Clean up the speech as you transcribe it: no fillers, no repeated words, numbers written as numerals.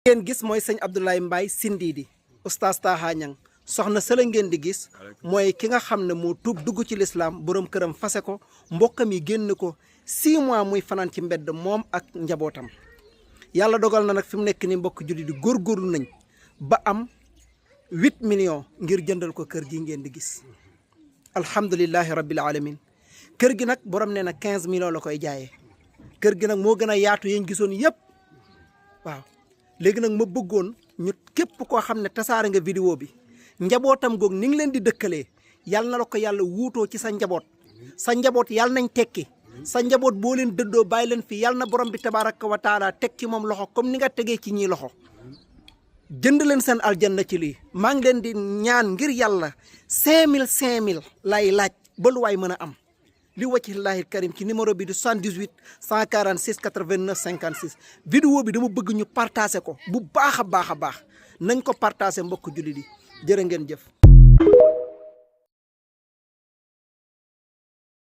ngeen gis mooy sëñ Abdoulaye Mbaye Sindidi oustaz Taha Niang soxna sëla ngeen di gis mooy ki nga xam ne moo tuub dugg ci lislaam borom këram fase ko mbokkam yi génn ko 6 mois muy fanaan ci mbedd moom ak njabootam yàlla dogal na nag fi mu nekk ni mbokk julli di góorgóorlu nañ ba am 8 millions ngir jëndal ko kër gi ngeen di gis alhamdulilahi rabbil alamin kër gi nag borom nee na 15 millions la koy jaayee kër gi nag moo gën a yaatu yéen gisoon yëpp waaw léegi nag ma bëggoon ñu képp koo xam ne tasaare nga vidéo bi njabootam goog ni ngi leen di dëkkalee yàlla na la ko yàlla wuutoo ci sa njaboot yàlla nañ tekki sa njaboot boo leen dëddoo bàyyi leen fi yàlla na borom bi tabaraka wa taala teg ci moom loxo comme ni nga tegee ci ñii loxo jënd leen seen aljanna ci lii maa ngi leen di ñaan ngir yàlla 5000 lay laaj ba lu waay mën a am li wajhillaahil karim ci numéro bi di 78 146 89 56 vidéo bi dama bëgg ñu partager ko bu baax a baax nañ ko partager mbokk jullit yi jërë ngeen jëf